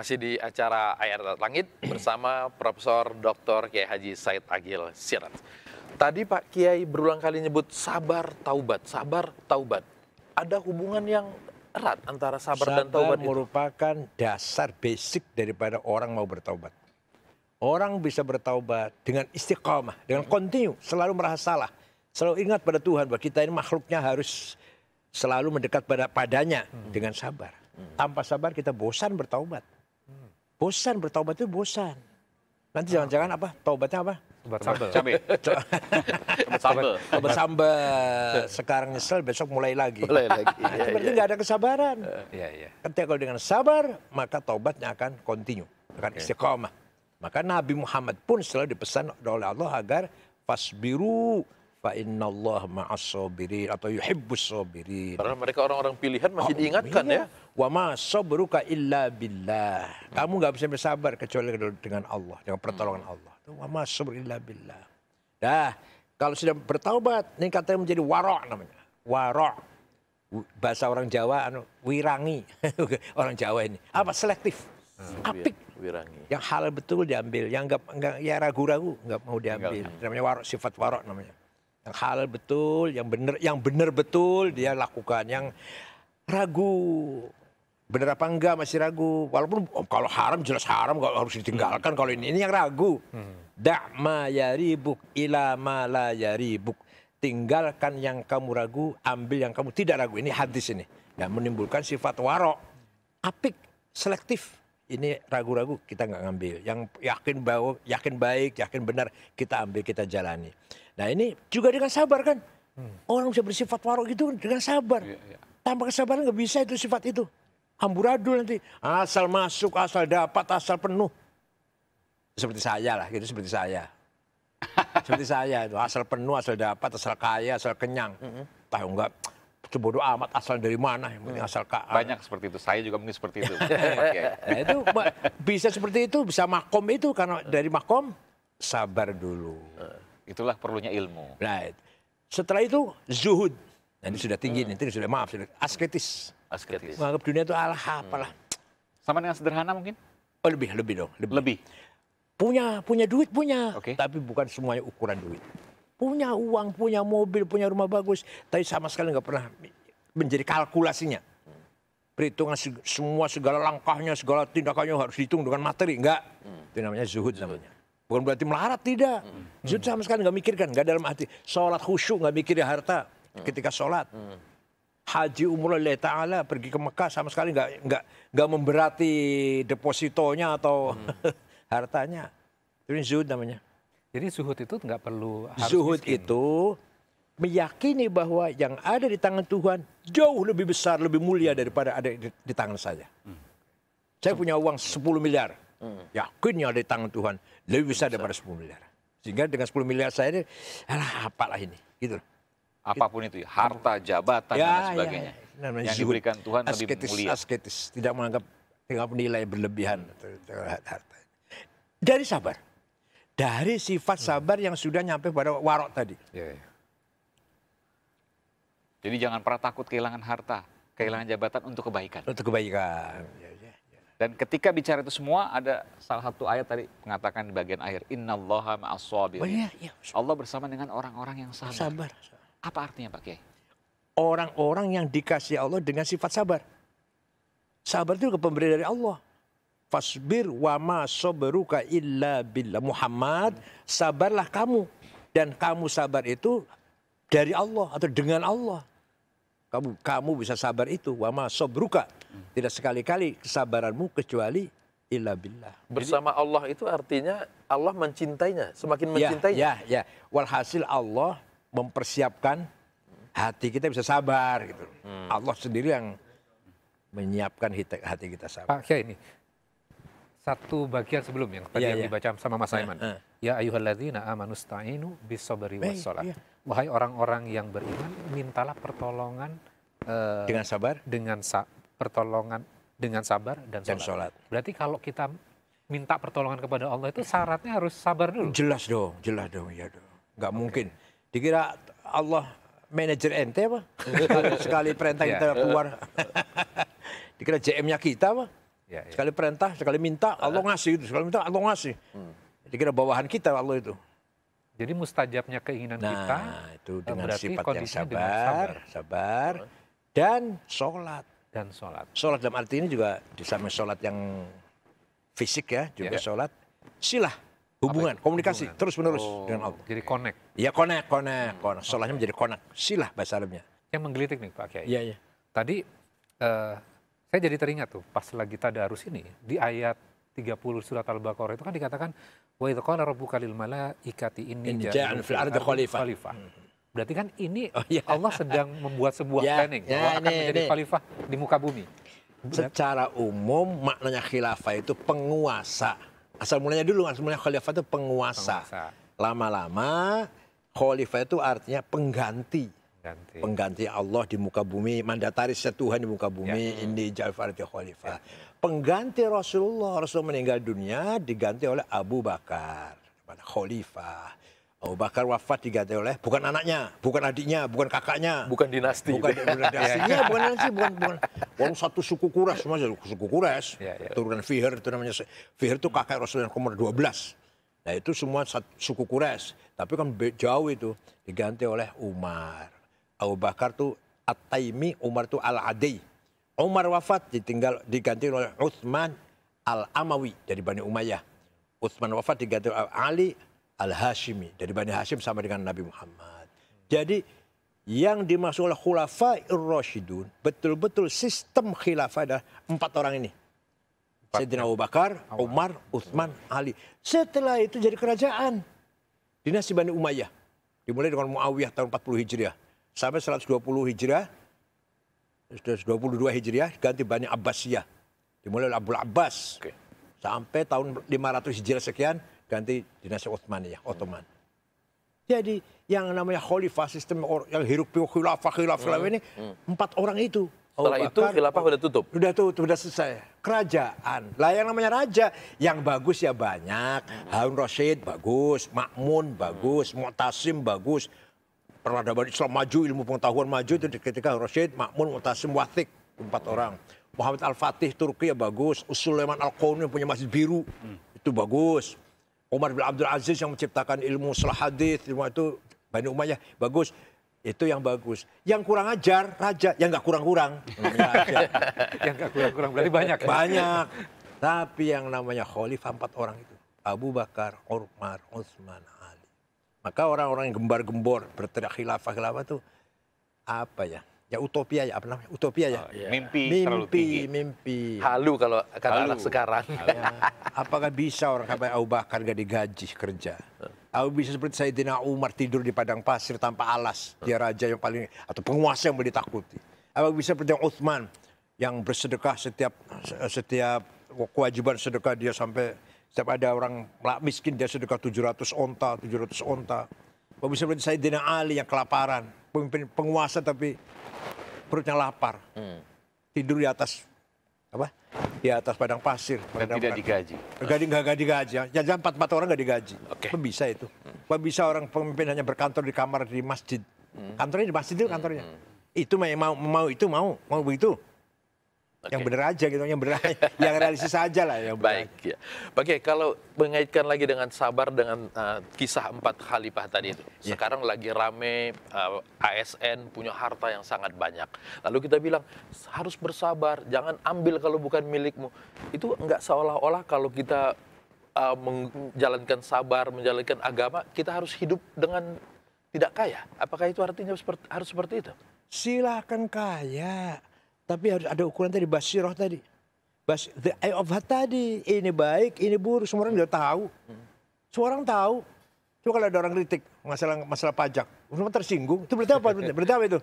Masih di acara Ayat Langit bersama Profesor Dr. Kiai Haji Said Agil Siraj. Tadi Pak Kiai berulang kali nyebut sabar taubat, sabar taubat. Ada hubungan yang erat antara sabar dan taubat itu. Merupakan dasar basic daripada orang mau bertaubat. Orang bisa bertaubat dengan istiqamah, dengan kontinu, selalu merasa salah. Selalu ingat pada Tuhan bahwa kita ini makhluknya harus selalu mendekat padanya dengan sabar. Tanpa sabar kita bosan bertaubat. Bosan bertaubat itu bosan. Nanti jangan-jangan apa? Taubatnya apa? Sambel. Taubat sambel. Sekarang nyesel, besok mulai lagi. Mulai lagi. Itu berarti nggak ada kesabaran. Iya. Ketika kalau dengan sabar, maka taubatnya akan kontinu, akan istiqamah. Maka Nabi Muhammad pun selalu dipesan oleh Allah agar fasbiru fa innallaha ma'as sabirin atau yuhibbus sabirin. Karena mereka orang-orang pilihan masih diingatkan ya. Wa ma sabruka illa billah. Kamu nggak bisa bersabar kecuali dengan Allah, dengan pertolongan Allah. Wa ma sabru illa billah. Dah, kalau sudah bertaubat, ini katanya menjadi warok namanya. Warok. Bahasa orang Jawa wirangi. Orang Jawa ini. Apa selektif? Apik. Wirangi. Yang halal betul diambil, yang enggak ya ragu-ragu enggak mau diambil. Namanya warok, sifat warok namanya. Yang halal betul, yang benar betul dia lakukan. Yang ragu, benar apa enggak masih ragu. Walaupun kalau haram jelas haram, kalau harus ditinggalkan. Kalau ini yang ragu. Da'ma yaribuk ila ma la yaribuk. Tinggalkan yang kamu ragu, ambil yang kamu tidak ragu. Ini hadis ini. Dan menimbulkan sifat warok. Apik, selektif. Ini ragu-ragu kita nggak ngambil. Yang yakin baik, yakin benar kita ambil, kita jalani. Nah ini juga dengan sabar kan. Orang bisa bersifat warok gitu dengan sabar. Tanpa kesabaran nggak bisa itu sifat itu. Amburadul nanti. Asal masuk, asal dapat, asal penuh. Seperti saya lah, gitu seperti saya. Seperti saya itu. Asal penuh, asal dapat, asal kaya, asal kenyang. Tahu nggak? Bodoh amat asal dari mana, yang penting asal banyak seperti itu. Saya juga mungkin seperti itu. Nah, itu bisa seperti itu, bisa makom itu karena dari makom sabar dulu. Itulah perlunya ilmu. Nah, setelah itu zuhud. Nah, ini sudah tinggi, nanti sudah asketis. Asketis. Menganggap dunia itu apalah. Sama dengan sederhana mungkin? Oh, lebih dong. Lebih. Punya duit punya, Oke. tapi bukan semuanya ukuran duit. Punya uang, punya mobil, punya rumah bagus, tapi sama sekali nggak pernah menjadi kalkulasinya. Perhitungan semua segala langkahnya, segala tindakannya harus dihitung dengan materi, enggak. Itu namanya zuhud namanya. Bukan berarti melarat, tidak. Zuhud sama sekali nggak mikirkan, nggak dalam hati. Sholat khusyuk nggak mikir harta ketika sholat. Haji umroh lillahi ta'ala, pergi ke Mekah sama sekali nggak memberati depositonya atau hartanya. Itu zuhud namanya. Jadi zuhud itu nggak perlu harus Zuhud miskin. itu meyakini bahwa yang ada di tangan Tuhan jauh lebih besar, lebih mulia daripada ada di tangan saya. Saya punya uang 10 miliar. Yakin yang ada di tangan Tuhan lebih besar daripada 10 miliar. Sehingga dengan 10 miliar saya ini, apalah ini. Gitu. Apapun itu, harta, jabatan, dan sebagainya. Namanya Yang zuhud. diberikan Tuhan lebih mulia. Asketis. Tidak menganggap nilai berlebihan. Harta. Dari sabar. Dari sifat sabar yang sudah nyampe pada warok tadi. Iya. Jadi jangan pernah takut kehilangan harta, kehilangan jabatan untuk kebaikan. Untuk kebaikan. Dan ketika bicara itu semua, ada salah satu ayat tadi mengatakan di bagian akhir, Innallaha ma'as sabirin. Oh iya. Allah bersama dengan orang-orang yang sabar. Sabar. Apa artinya Pak Kiai? Orang-orang yang dikasih Allah dengan sifat sabar. Sabar itu pemberi dari Allah. Fasbir wa ma sabruka illa billah. Muhammad, sabarlah kamu. Dan kamu sabar itu dari Allah atau dengan Allah. Kamu bisa sabar itu. Wa ma sabruka. Tidak sekali-kali kesabaranmu kecuali illa billah. Bersama Allah itu artinya Allah mencintainya, semakin mencintainya. Ya. Walhasil Allah mempersiapkan hati kita bisa sabar gitu. Allah sendiri yang menyiapkan hati kita sabar. Pak Kiai ini satu bagian sebelum yang tadi yang dibaca sama Mas Aiman. Ya ayyuhalladzina amanusta'inu bis-sabri was-shalah. Wahai orang-orang yang beriman, mintalah pertolongan Dengan sabar, pertolongan dengan sabar dan sholat. Berarti kalau kita minta pertolongan kepada Allah itu syaratnya harus sabar dulu. Jelas dong, ya dong. Nggak mungkin. Dikira Allah manajer ente apa? Sekali perintah kita keluar. Dikira JM-nya kita apa? Ya, ya. Sekali perintah, sekali minta, Allah ngasih itu. Sekali minta, Allah ngasih. Jadi kira bawahan kita Allah itu. Jadi mustajabnya keinginan kita itu dengan berarti sifat yang kondisinya dengan sabar, dan sholat. dan sholat. Sholat dalam arti ini juga di samping sholat yang fisik ya, juga sholat silah, hubungan, komunikasi terus menerus dengan Allah. Jadi connect. Ya connect. Sholatnya menjadi connect, silah bahasa Arabnya. Yang menggelitik nih Pak Kiai. Iya. Tadi saya jadi teringat tuh pas lagi tadarus ini di ayat 30 surat Al-Baqarah itu kan dikatakan wa idz qala rabbuka lil malaikati inni ja'ilun fil ardi khalifah. Berarti kan ini Allah sedang membuat sebuah planning bahwa akan menjadi khalifah di muka bumi. Secara umum maknanya khilafah itu penguasa. Asal mulanya dulu, asal mulanya khalifah itu penguasa. Lama-lama khalifah itu artinya pengganti. Pengganti Allah di muka bumi, mandataris Tuhan di muka bumi, ini ja'il fil ardi khalifah. Pengganti Rasulullah meninggal dunia diganti oleh Abu Bakar, khalifah. Abu Bakar wafat diganti oleh bukan anaknya, bukan adiknya, bukan kakaknya, bukan dinasti, bukan dinastinya, bukan satu suku Quraisy, semua suku Quraisy, turunan Fihr itu namanya. Fihr itu kakak Rasul yang nomor 12. Nah itu semua suku Quraisy, tapi kan jauh itu diganti oleh Umar. Abu Bakar tuh At-Taimi, Umar tuh Al-Adi. Umar wafat diganti oleh Utsman Al-Amawi dari Bani Umayyah. Utsman wafat diganti oleh Ali Al-Hashimi dari Bani Hashim sama dengan Nabi Muhammad. Jadi yang dimaksud oleh Khulafair Rasyidun betul-betul sistem khilafah adalah 4 orang ini. Sayyidina Abu Bakar, Umar, Utsman, Ali. Setelah itu jadi kerajaan dinasti Bani Umayyah. Dimulai dengan Muawiyah tahun 40 Hijriah sampai 120 Hijriah, 22 Hijriah ganti Bani Abbasiyah. Dimulai oleh Abdul Abbas. Sampai tahun 500 Hijriah sekian ganti dinasti Utsmaniyah, Ottoman. Jadi yang namanya khalifah, sistem yang hirup pikuk khilafah ini 4 orang itu. Setelah itu khilafah sudah tutup. Sudah selesai. Kerajaan. Lah yang namanya raja, yang bagus ya banyak. Harun Rasyid bagus, Ma'mun bagus, Mu'tasim bagus. Peradaban Islam maju, ilmu pengetahuan maju itu ketika Harun Rasyid, Ma'mun, Mu'tasim, Wathiq, 4 orang. Muhammad Al-Fatih Turki ya bagus. Sulaiman Al-Qauni yang punya masjid biru itu bagus. Umar bin Abdul Aziz yang menciptakan ilmu salah hadis, ilmu itu Bani Umayyah bagus. Itu yang bagus. Yang kurang ajar raja, yang nggak kurang-kurang. Yang nggak kurang-kurang berarti banyak. Banyak. Tapi yang namanya khalifah 4 orang itu, Abu Bakar, Umar, Utsman, Ali. Maka orang-orang yang gembar-gembor berteriak khilafah itu apa ya? Ya utopia ya, apa namanya? Utopia ya. Mimpi. Halu kalau kata anak sekarang. Ya. Apakah bisa orang kayak Abu Bakar gak digaji kerja? Atau bisa seperti Sayyidina Umar tidur di padang pasir tanpa alas. Dia raja yang paling, atau penguasa yang boleh ditakuti. Apakah bisa seperti yang yang bersedekah setiap kewajiban sedekah dia sampai setiap ada orang miskin dia sedekah 700 onta. Apakah bisa seperti Sayyidina Ali yang kelaparan, pemimpin penguasa tapi perutnya lapar, tidur di atas padang pasir. Dan tidak digaji. Nggak digaji. Ya, 4 orang nggak digaji. Oke. Bisa itu. Bisa orang pemimpin hanya berkantor di kamar di masjid. Kantornya di masjid itu kantornya. Itu mau begitu. Yang benar aja gitu, yang realistis aja lah. Yang baik ya. Oke, kalau mengaitkan lagi dengan sabar dengan kisah 4 khalifah tadi itu. Sekarang lagi rame ASN punya harta yang sangat banyak. Lalu kita bilang harus bersabar, jangan ambil kalau bukan milikmu. Itu enggak seolah-olah kalau kita menjalankan sabar, menjalankan agama, kita harus hidup dengan tidak kaya. Apakah itu artinya harus seperti itu? Silakan kaya. Tapi harus ada ukuran tadi, basirah tadi. The eye of heart tadi. Ini baik, ini buruk. Semua orang udah tahu. Semua orang tahu. Coba kalau ada orang kritik masalah pajak. Semua tersinggung. Itu berarti apa? Berarti apa itu?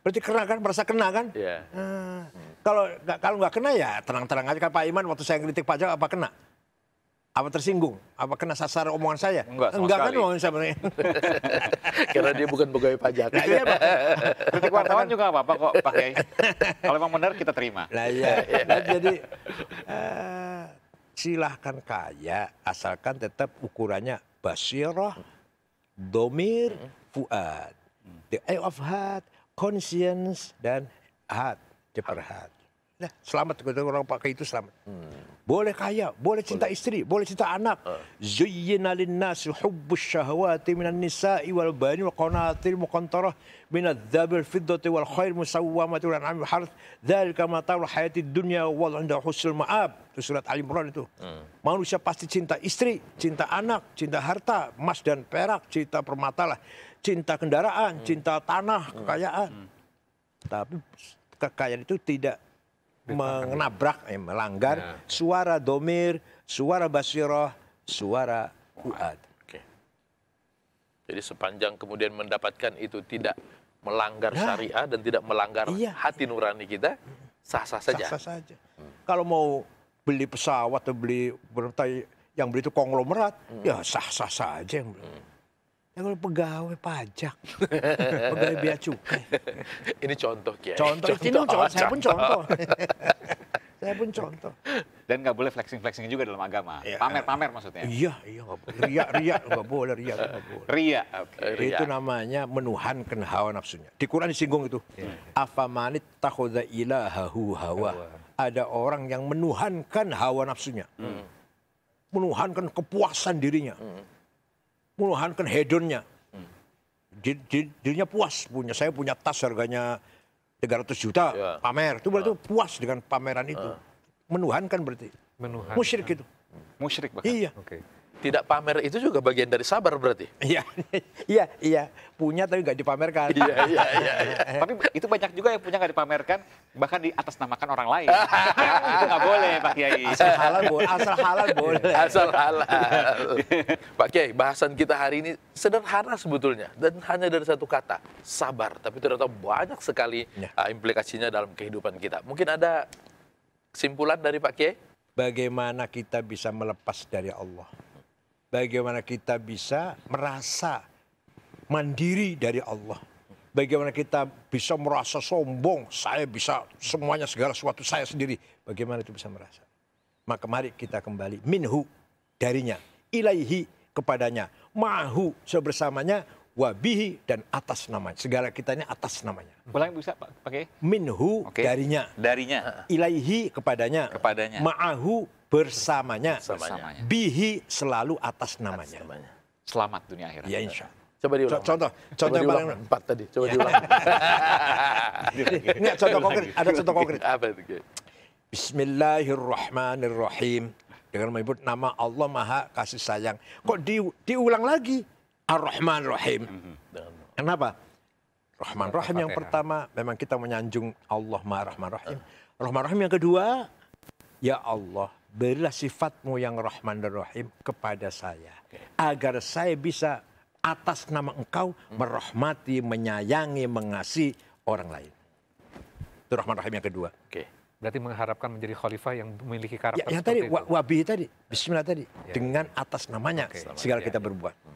Berarti kena kan? Merasa kena kan? Yeah. Kalau nggak kena ya tenang-tenang aja. Kan Pak Iman waktu saya kritik pajak apa kena? Apa tersinggung? Apa kena sasar omongan saya? Enggak kan omongan saya. Karena dia bukan pegawai pajak. Nah, iya, kritik wartawan juga apa-apa kok Pak Kiai. Kalau memang benar kita terima. Nah, iya. Nah, jadi silahkan kaya asalkan tetap ukurannya basirah, domir, fuad. The eye of heart, conscience, dan heart, the heart. Nah, selamat, orang pakai itu selamat. Boleh kaya, boleh cinta istri, boleh cinta anak. Zuyyina lin-nasi hubbus syahawati minan nisa'i wal bani wal qanatir muqantarah minadz-dzahabi wal fiddati wal khair musawwamati wal an'ami wal harth dzalika mata'ul hayatid dunya wal 'inda husnul ma'ab. Itu surat Ali Imran itu. Manusia pasti cinta istri, cinta anak, cinta harta, emas dan perak, cinta permata lah, cinta kendaraan, cinta tanah, kekayaan. Tapi kekayaan itu tidak menabrak, melanggar suara domir, suara basirah, suara fuad. Oke. Jadi sepanjang kemudian mendapatkan itu tidak melanggar syariah dan tidak melanggar hati nurani kita, sah-sah saja. Sah-sah saja. Kalau mau beli pesawat atau beli yang beli itu konglomerat, ya sah-sah saja. Ya kalau pegawai pajak, pegawai bea cukai. Ini contoh, Kiai. Contoh. Saya pun contoh. Saya pun contoh. Dan nggak boleh flexing-flexing juga dalam agama. Pamer-pamer maksudnya. Iya, nggak boleh. Ria nggak boleh, nggak boleh. Ria, oke. Itu namanya menuhankan hawa nafsunya. Di Quran disinggung itu. Afamanit takhudha ilahahu hawa. Ada orang yang menuhankan hawa nafsunya. Menuhankan kepuasan dirinya. Menuhankan hedonnya. Dirinya puas. Saya punya tas harganya 300 juta, pamer. Itu berarti puas dengan pameran itu. Menuhankan berarti. Musyrik itu. Musyrik bahkan. Iya. Oke. Tidak pamer itu juga bagian dari sabar berarti. Iya. Punya tapi nggak dipamerkan. Iya. Tapi itu banyak juga yang punya nggak dipamerkan, bahkan di atas namakan orang lain. Itu nggak boleh, Pak Kiai. Asal halal boleh. Asal halal. Pak Kiai, bahasan kita hari ini sederhana sebetulnya dan hanya dari satu kata, sabar. Tapi ternyata banyak sekali implikasinya dalam kehidupan kita. Mungkin ada kesimpulan dari Pak Kiai? Bagaimana kita bisa melepas dari Allah? Bagaimana kita bisa merasa mandiri dari Allah? Bagaimana kita bisa merasa sombong, saya bisa semuanya segala sesuatu saya sendiri. Bagaimana itu bisa merasa? Maka mari kita kembali minhu darinya, ilaihi kepadanya, ma'hu sebersamanya, wabihi dan atas namanya. Segala kita ini atas namanya. Ulang bisa Pak Kiai? Minhu darinya, ilaihi kepadanya, ma'ahu bersamanya, bihi selalu atas namanya. Selamat dunia akhirat. Ya insya Allah. Coba diulang. Contoh yang paling 4 tadi. Coba diulang. Ini contoh konkret. Ada contoh konkret. Apa itu, Kiai? Bismillahirrahmanirrahim. Dengan menyebut nama Allah Maha Kasih Sayang. Kok diulang lagi? Ar-Rahman Rahim. Kenapa? Rahman Rahim yang pertama, memang kita menyanjung Allah Maha Rahman Rahim. Rahman Rahim yang kedua, ya Allah, berilah sifatmu yang Rahman dan Rahim kepada saya. Agar saya bisa atas nama engkau merahmati, menyayangi, mengasihi orang lain. Itu Rahman Rahim yang kedua. Berarti mengharapkan menjadi khalifah yang memiliki karakter yang tadi, wabi tadi, bismillah tadi. Dengan atas namanya segala kita berbuat.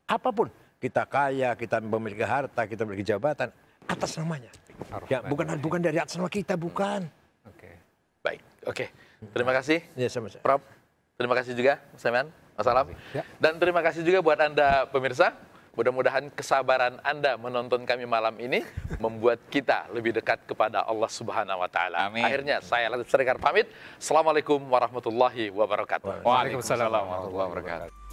Apapun, kita kaya, kita memiliki harta, kita memiliki jabatan, atas namanya. Ya, bukan dari atas nama kita, bukan. Baik, terima kasih. Ya, sama-sama. Prof, terima kasih juga, Mas Samian, Mas Alam. Dan terima kasih juga buat Anda pemirsa. Mudah-mudahan kesabaran Anda menonton kami malam ini membuat kita lebih dekat kepada Allah Subhanahu wa taala. Akhirnya saya Latif Sregar pamit. Assalamualaikum warahmatullahi wabarakatuh. Waalaikumsalam warahmatullahi wabarakatuh.